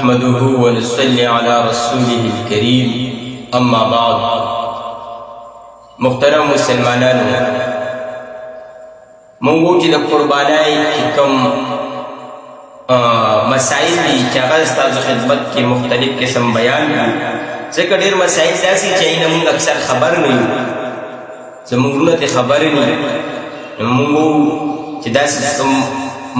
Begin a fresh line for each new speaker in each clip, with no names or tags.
نحمده ونصلي على رسوله الكريم اما بعد محترم مسلمانانو مونږ چې د قربانۍ کوم مسائل دي چې هغه ستاسو خدمت کې مختلف قسم بیان دي ځکه ډېر مسائل داسې چې موږ اکثر خبر نه یو زموږ نه خبر نه موږ چې داسې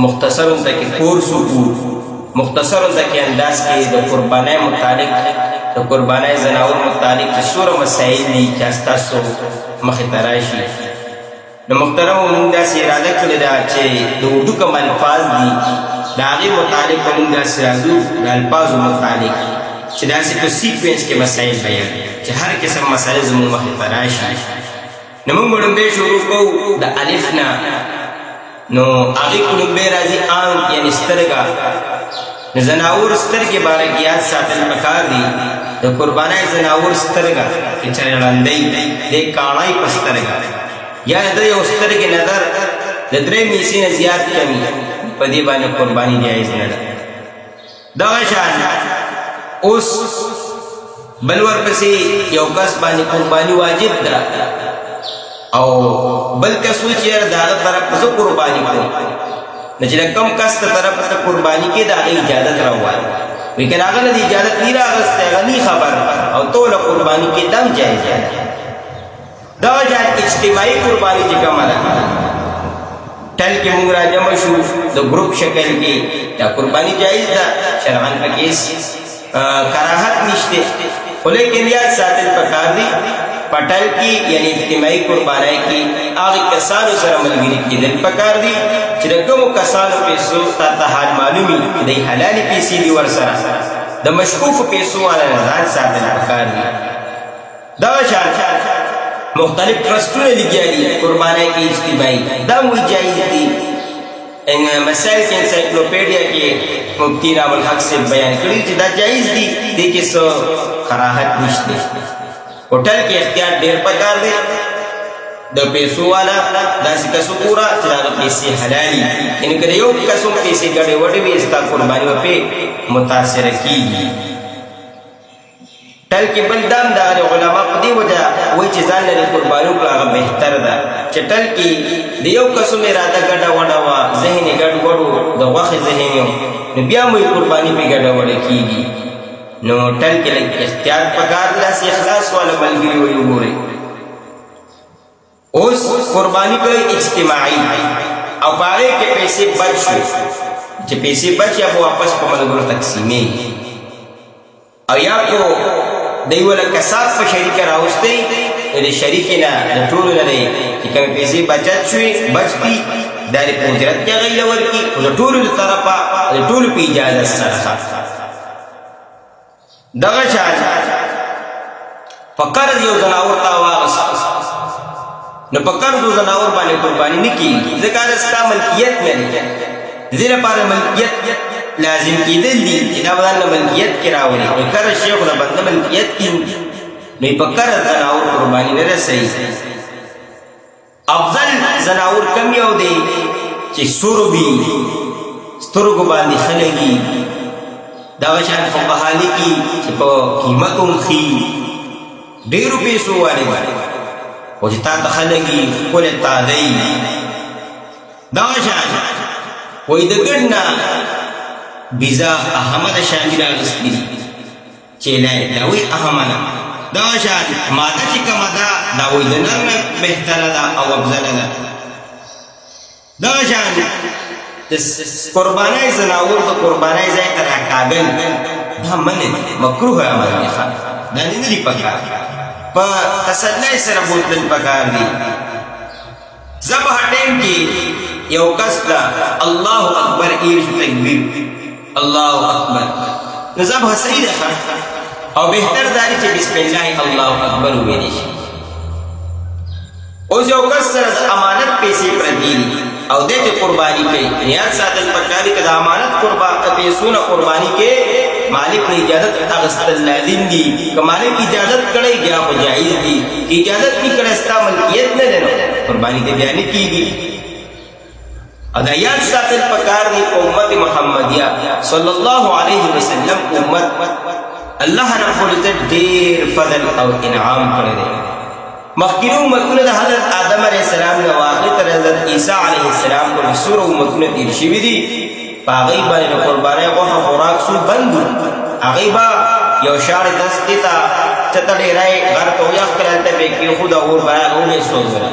مختصر ځکه کورس وکړو مختصر ځکه انداز کې د قربانۍ متعلق د قربانۍ زناور متعلق چې څومره مسائل دي چې ستاسو مخې ته راشي د محترم موږ داسې اراده کړې ده چې د اردو کوم الفاظ دي د هغې متعلق به موږ داسې راځو د الفاظو متعلق چې داسې په سیکوینس کې مسایل بیان چې هر قسم مسایل زموږ مخې ته راشي نو موږ به لومبی شروع کوو د الف نه نو هغې کې لومبی راځي آنک یعنې سترګه د زناور سترګې باره کې یاد ساتل پکار دي د قربانۍ زناور سترګه چې چرې ړندۍ د کاڼۍ په سترګه یا د یو سترګې نظر د درې میسي نه زیات کمي په دې باندې قرباني جایز نه ده دغه شان اوس بل ورپسې یو کس باندې قرباني واجب ده او بل کس وایي چې یاره د هغه طرف نه زه قرباني کوم نو چې د کوم کس ته طرف ته قرباني کې د هغې اجازت راووایي وایي که د هغه نه د اجازت نه راغستی هغه نه خبر او ته له قرباني کې دم جایز ده دغه شان اجتماعي قرباني چې کومه ده ټل کې موږ راجمع شو د ګروپ شکل کې دا قرباني جایز ده شرعاً پکې کراهت نشته خو لیکن یاد ساتل پکار دي په ټل کې یعنې اجتماعي قربانۍ کې هغې کسانو سره ملګري کېدل پکار دي چې د کومو کسانو پیسو تا ته حال معلوم وي چې دی حلالې پیسې دي ورسره د مشکوکو پیسو والا نه ځان ساتل پکار دي دغه شان مختلف ټرسټونه لګیا دي قربانۍ کې اجتماعي دا هم جایز دي مسائل کې انسایکلوپیډیا کې مفتی رام الحق صاحب بیان کړي چې دا جایز دي دې کې څه کراهت نشته هوټل کې اختیار ډېر پکار دی د پیسو والا داسې کسو پورا چې د هغه پیسې حلالي یعنې که د یو کسو پیسې ګډې وډې وي ستا قرباني به پرې متاثره کېږي ټل کې بل دام د علما په دې وجه وایي چې ځان لرې قرباني وکړه هغه بهتر ده چې ټل کې د یو کسو مې اراده ګډه وډه وه ذهن یې ګډ وډ و د غوښې ذهن یې نو بیا مو یې قرباني پرې ګډه وډه کېږي نو ټل کې لږ احتیاط پکار داسې اخلاص والا ملګري وایي وګورئ اوس قرباني کوي اجتماعي او په هغې کې پیسې بچ شو چې پیسې بچ یا به واپس په ملګرو تقسیمې او یا کو د یوه کسات په شریکه راوستی د شریکې نه د ټولو نه دی چې کومې پیسې بچت شوې بچ دي دا د په اجرت کې هغوی له ورکړي خو د ټولو له طرفه د ټولو په اجازت سره دغه شان په قرض یو زناور تا واغست نو په قرضو زناور باندې قرباني نه کېږي ځکه دا ستا ملکیت نه دی د دې لپاره ملکیت لازم کېدل دي چې دا به ځان له ملکیت کې راولي نو قرض شی خو د بنده ملکیت کې نو په قرض زناور قرباني نه رسوي افضل زناور کم یو دی چې سور وي سترګو باندې ښه لګي دغه شان فقها لیکي چې په قیمت هم ښي ډېرو پیسو والے او چې تا ته ښه لګي ښکلې تازه وي دغه شان وایي د ګډ نه بیزا احمد شامي راغستي چیلی دا وایي احمده دغه شان ماده چې کومه ده دا وایي د نر نه بهتره ده او افضله ده دغه شان د قربانۍ زناور د قربانۍ ځای ته راکاږل دا منع مکروه عمل دی دا نه دي پکار په تسلی سره بوتل پکار دي ذبح ټیم کې یو کس ته الله اکبر ایرش تکبیر الله اکبر نو ذبح صحیح ده او بهتر دا دی چې بسم الله الله اکبر وویلی شي اوس یو کس سره د امانت پیسې پرتې دي او دې ته قرباني کوي نیت ساتل پکار دي که د امانت پیسو نه قرباني کې مالک نے اجازت اغسطل لازم دی کہ مالک اجازت کڑے گیا ہو جائز دی اجازت نہیں کڑے استا ملکیت نہ دینا قربانی دے بیانی کی گی او دا یاد ساتل پکار دی امت محمدیہ صلی اللہ علیہ وسلم امت اللہ رب العزت دیر فضل او انعام کردے مخکینو امتونه د حضرت آدم علیہ السلام نه واقع تر حضرت عیسی علیہ السلام کو سور امتونه تیر شوي دي په هغې باندې د قربانۍ غوښه خوراک سو بند هغې به یو شاړې دستې ته ته ته ډېری غر ته ویښ کړه هلته به یې کېښود او اور به راغی او به یې سوځوله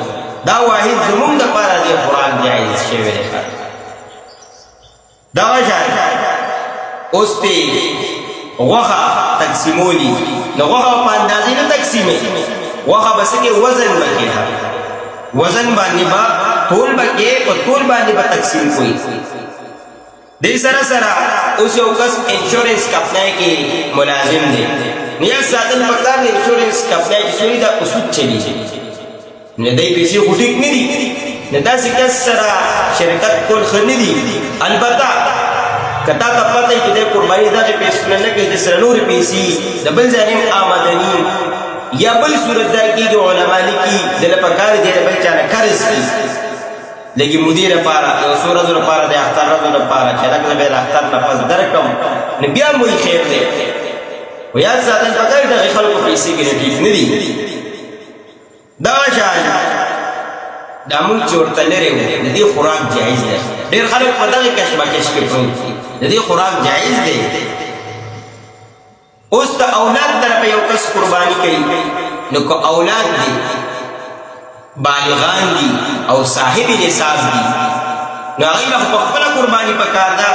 دا واحد زمونږ دپاره دې خوراک جایز شوی دی دغه شان اوس پې غوښه تقسیمولي نو غوښه په اندازې نه تقسیموي وخا بسکے وزن بکی ہے وزن باندې با طول بکی اور طول باندې با تقسیم کوئی دی سرا سرا اس یو کس انشورنس کپنائی کی ملازم دے نیاز ساتل پکار دے انشورنس کپنائی کی سوری دا اسود چلی ندائی پیسی خوٹک ندی ندا سکس سرا شرکت کل خرنی دی البتہ کتا تا پتہ کہ دے قربانی دا کے پیس سننے کے جسر نور پیسی دبل زانیم آمدنی یا بل صورت دا کی جو علماء لکی دل پکار دے بل چانا کرز کی لیکن مدیر پارا یو سو رضو پارا دے اختار رضو پارا چلک لبیل اختار نفس درکم نبیا موی خیر دے و یاد ساتن پکار دا خلقو پیسی کی نتیف ندی دا شان دا ملک چورتا لرے ہو ندی خوراک جائز دے دیر خلق پتا گی کشبا کشکی پرون ندی خوراک جائز دے اس تا اولاد طرف یو کس قربانی کئی نو کو اولاد دی بالغان دی او صاحب نصاب دی نو آغی لخ پخپلا قربانی پکار دا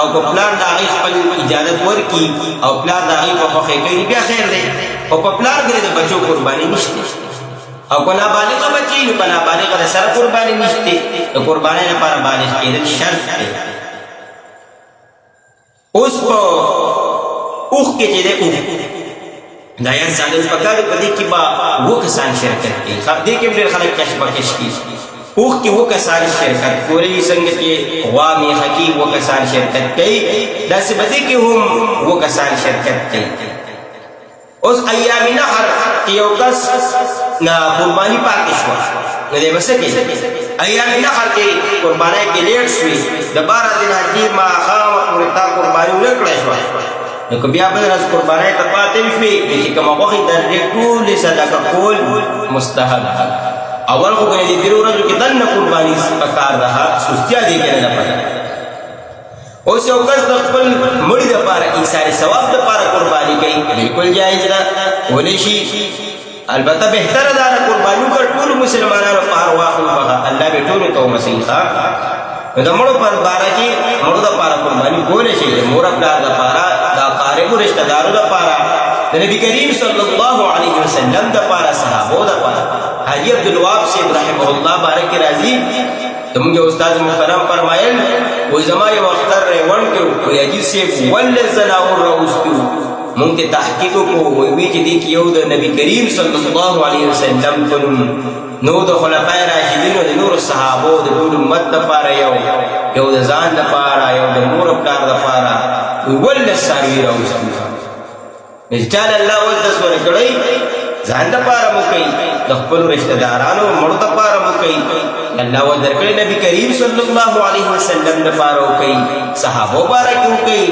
او کو پلار دا آغی خپل اجازت ورکی او پلار دا آغی پخوخی کئی بیا خیر دے او پلار گره دا بچو قربانی نشتے او کو نابالغ بچی نو پا نابالغ دا سر قربانی نشتے نو قربانی نپارا بالغ کیدن شرط دے اس پا اوخ کے چیدے اوخ دایان سادن پکار پدی کی با وہ کسان شرکت کی خواب دیکھیں بلیر خلق کشبا کش کی اوخ کی وہ کسان شرکت کوری سنگت کی غوامی حقی وہ کسان شرکت کی دا سے بدے کہ ہم وہ کسان شرکت کی اس ایامی نحر کیو کس نا قربانی پاکشوا ندے بسکے ایامی نحر کی قربانی کی لیٹ شوی دبارہ دن حجی ما خام اپنتا قربانی نکڑشوا نو که بیا بل از قربانی ته پاتې شوې چې کومه غوښې درې ټولې صدقه کول مستحب اول خو کنه دې درو ورځو کې دنه قربانی پکار ده سستیا دې کې نه پکار اوس یو کس د خپل مړي دپاره ایثار ثواب دپاره قربانی کوي بالکل جایز ده کولی شي البته بهتره ده قربانی وکړ ټولو مسلمانانو پار واخلو هغه الله به ټولو ته ومسیحه نو د مړو پر باره کې مړو دپاره قرباني کولی شي د مور پلار دپاره دا قاربو رشتہ دارو دپاره د نبی کریم صلی الله علیه وسلم دپاره صحابو دپاره حاجی عبدالوهاب صاحب رحمه الله باره کې راځي زموږ استاد محترم فرمایل وایي زما یو اختر ریوڼ کړو وایي حاجي صاحب ولې زناور راوستو مونږ ته تحقیق وکړو وایي چې دې کې یو د نبی کریم صلی الله علیه وسلم په نوم نو د خلفای راشدینو د نور صحابو د ټول امت دپاره یو د ځان دپاره یو د مور پلار دپاره ولس څاروي راوستو چې چاله الله ولته سوره کړی ځان دپاره مو کوي د خپلو رشته دارانو مړو دپاره مو کوي الله و درکړی نبی کریم صلی الله علیه وسلم دپاره وکوي صحابو باره کې وکوي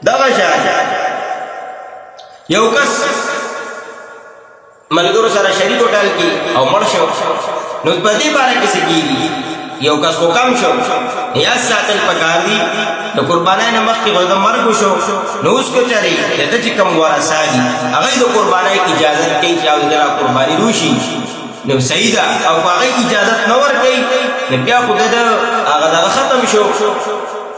دغه شان یو کس ملګرو سره شریک وټال کی او مړ شو نو په دې باره کې څه کیږي یو کس کو کم شو یا ساتل پکار دي د قربانای نه مخکې غوډه مرګ شو نو اوس کو چاري د چې کوم ورثه دي هغه د قربانای اجازه کوي چې او د قرباني روشي نو صحیح ده او هغه اجازه نو ور کوي نو بیا خو د هغه ختم شو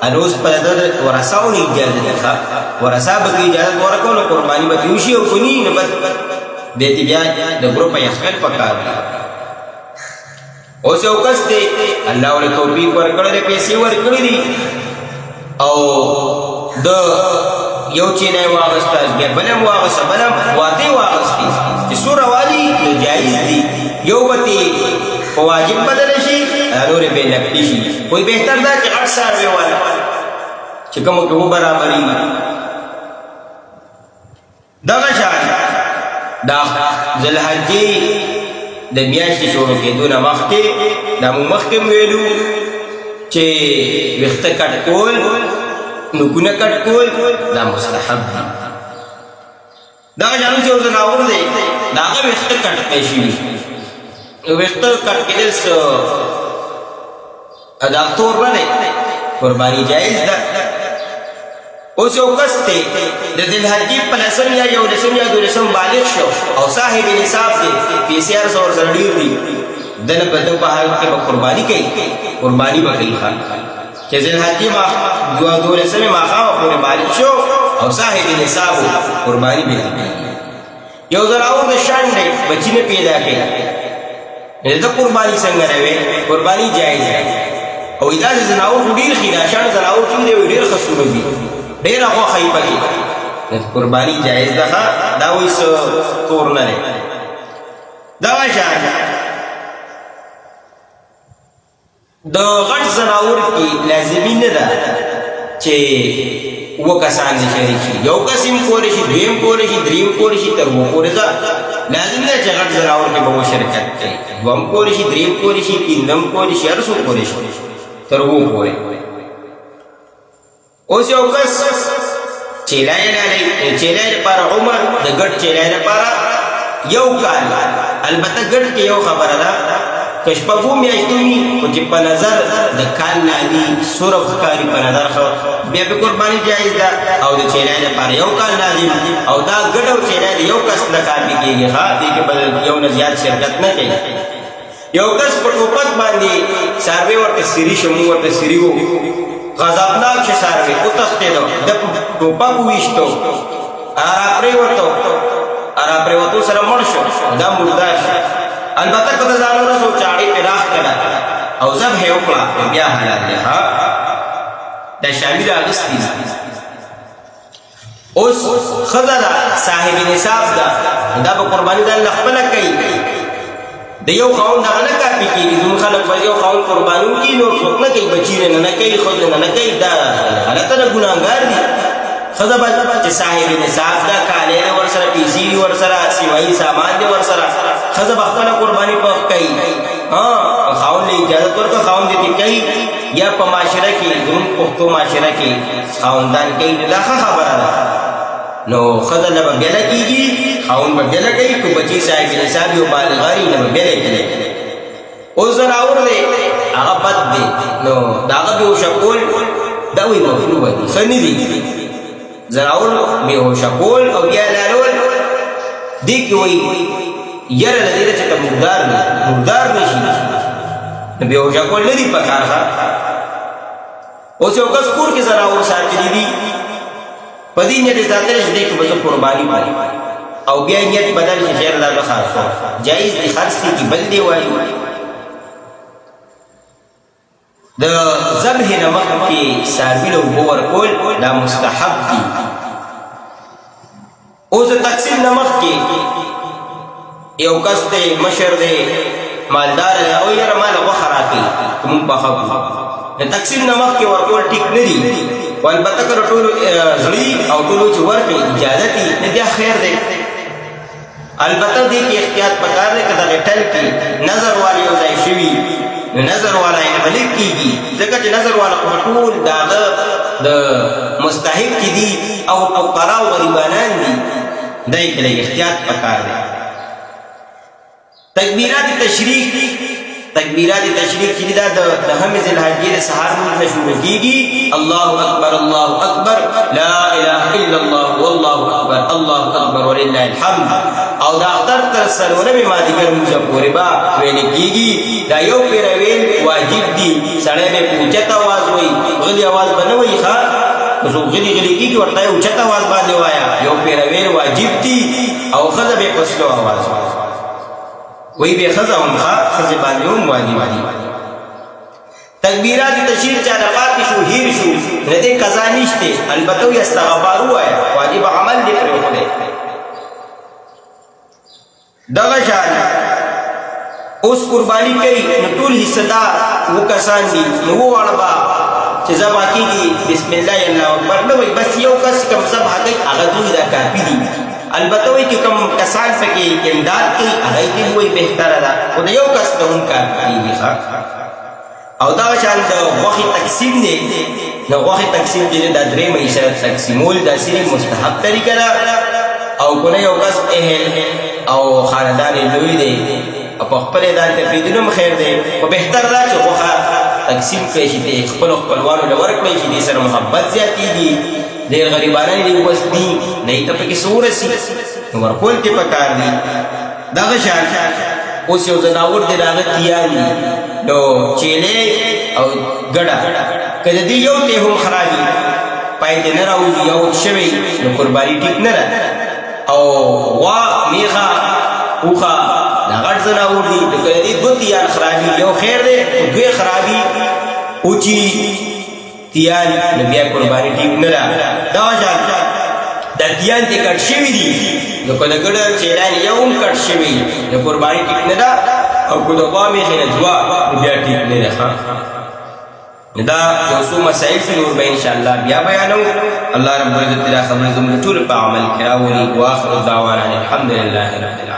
انوس پر د ورثاو اجازه ده ورثه به اجازه ورکول قرباني به روشي او کني نو دیتی بیا د گروپ یخکل پکار اوس یو کس دی الله ولې توفیق ورکړی دی پیسې ورکړی دي او د یو چینه واغسته بیا بلم واغسته بلم واطی واغستی چې سوره والی نو جایز دي یو بتی واجب بدل شي نور به نقلی شي کوئی بهتر دا چې اکثر وی والا چې کوم کو برابرۍ دغه شان دا ذوالحجې د میاشتې شروع کېدو نه مخکې دا مو مخکې ویلو چې ویښته کټ کول نوکونه کټ کول دا مستحب دي دغه جانو چې زناور دی د هغه ویښته کټ کړی شوي ویښته کټ کېدل څه دا تور نه دی قرباني جایز ده اوس یو کس دی د ذوالحجې په لسم یا یولسم یا دولسم بالغ شو او صاحب نصاب دی پیسې هر څه ورسره ډېر دي دنه په دغه په حال کې به قرباني کوي قرباني به کوي چې ذوالحجې دولسمې ماښامه پورې بالغ شو او صاحب نصاب قرباني به کوي یو زناور د شان دی بچی نه پیدا کوي د قرباني څنګه روي قرباني جایز ده او دا زناور ډېر ښه دا شان زناور کوم دی ډېر ښه سومه دي ډېره غوښه یې پکې قرباني جایز ده دا وایي څه تور نه دی دغه شان د غټ زناور کې لازمي نه ده چې اووه کسان دې شریک شي یو کس هم کولی شي دویم کولی شي دریم کولی شي تر اووه پورې ده لازم ده چې غټ زناور کې به و شرکت کوي دوهم کولی شي دریم کولی شي پنځم کولی شي هر څوک کولی شي تر اووه پورې اوس یو کس چیلای لپاره عمر د ګډ چیلای لپاره یو کال البته ګډ کې یو خبره ده که شپږو میاشتو وي خو چې په نظر د کال نامي سره ښکاري په نظر بیا به قرباني جایز ده او د چیلای لپاره یو کال لازم او دا ګډ او چیلای د یو کس د کار کېږي دې کې به یو نه زیات شرکت نه کوي یو کس په ټوپک باندې څاروي ورته سري شمو ورته سري وو غضبناک شه څاروي وتښتېدو د ټوپک وویشتو را پرېوتو سره مړ شو دا مردار شو البته که د ځان ورسو چاړې پرې راخ کړه او ذبح یې وکړه بیا حلال دی دا شامي راغستي اوس ښځه ده صاحب نصاب ده دا به قرباني د الله خپله کوي د یو خاوند هغه نه کافي کېږي زموږ خلک به یو خاوند قرباني وکړي نور څوک نه کوي بچي نه کوي ښځې نه کوي دا غلطه ده ګناهګار دي ښځه به چې صاحب نصاب ده کالی دی ورسره پیسې دي ورسره سیمایي سامان دی ورسره ښځه به خپله قرباني پخ کوي خاوند له اجازت ورکړه خاوند دې کوي یا په معاشره کې زموږ پښتو معاشره کې خاوندان کوي دا ښه خبره ده نو ښځه نه به بېله کېږي خاوند به بېله کوي که بچي صاحب نصاب یو بالغاري نه به بېله کوي اوس زناور دی هغه بد دی نو د هغه بېهوشه کول دا وایي مکروه دي ښه نه دي زناور بېهوشه کول او بیا لالول دې کې وایي یره له دې نه چې ته مردار نه شي نو بېهوشه کول نه دي پکار اوس یو کس کور کې زناور ساتلي دي په دې نیت یې ساتلی چې دې کې به زه قرباني وکړم او بیا نیت بدل شي خیر دا به خرڅ جایز دي خرڅ دي چې بل دی وایي د ذبح نه مخکې څاروي له اوبه ورکول دا مستحب دي اوس د تقسیم نه مخکې یو کس دی مشر دی مالدار دی او یاره ماله غوښه راکړي که مونږ پخه کړو د تقسیم نه مخکې ورکول ټیک نه دي خو البته که د ټولو زړي او ټولو چې ورکړي اجازت وي نو بیا خیر دی البته دې کې احتیاط پکار دی که دغې ټل کې نظر والا یو ځای شوي نو نظر والا یې به لږ کېږي ځکه چې نظر والا خو به ټول د هغه د مستحق کې دي او فقرا او غریبانان دي دی کې لږ احتیاط پکار دی تکبیرات تشریق چې دا د نهمې ذوالحجې د سهار لمونځ نه شروع کېږي الله اکبر لا اله الا الله والله اکبر الله اکبر ولله الحمد او دا اختر تر څلورمې مازدیګر لمونځه پورې به ویلې کېږي دا یو پېره ویل واجب دي سړی به په اوچت اواز وایي غلي اواز به نه وایي ښه که څوک غلي کېږي ورته یې اوچت اواز باندې وایه یو پېره ویل واجب دي او ښځه به په سلو اواز وی بے خزا هم خزا باندې هم واجب دي تکبیرات تشریق چا پاتې شو هیر شو نه دې قضا نشته البته یې استغفار وایي واجب عمل دې پرې وکړي دغه شان اوس قرباني کوي نو ټول حصہ دار و کسان دي نو وړبا چې ذبح کېږي بسم الله الله اکبر نو بس یو کس کوم ذبح کوي هغه دوی دا کافي دي البته وایي چې کوم کسان پکې امداد کوي هغه دې وایي بهتره ده خو د یو کس ته هم کار کېږي او دا شان د غوښې تقسیم دی نو غوښې تقسیم چې دا درې معیشه تقسیمول دا صرف مستحب طریقه ده او کنه یو کس اهل او خاندان لوی دی او په خپل ځان ته پریږدي نو خیر دی خو بهتر ده چې غوښه تقسیم کړی شي د خپلو خپلوانو له ورکړی شي دې سره محبت زیاتېږي ډېر غریبانان دي اوس دي نه ته پکې څه ورسي نو ورکول دې پکار دي دغه شان اوس یو ځناور دی د هغه تیان دي نو چیلې او ګډه که د دې یو تی هم خرابي پای ته نه راوځي یو شوی نو قرباني ټیک نه ده او غوا میغه اوښه دا غټ ځناور دي نو که د دې دوه تیان خرابي یو خیر دی دوی خرابي اوچی تیان نو بیا قرباني ټیک نه ده دغه شان دا تیان تی کټ شوي دي نو که د ګډه چیلان یو هم کټ شوي نو قرباني ټیک نه ده او که د غوا میخې نه دوه نو بیا ټیک نه ده دا یو څو مسائل چې نور به انشاءالله بیا بیانو الله رب العزت دا خبرې زموږ ټول په عمل کې راولي واخر دعوانا الحمد لله رب العالمین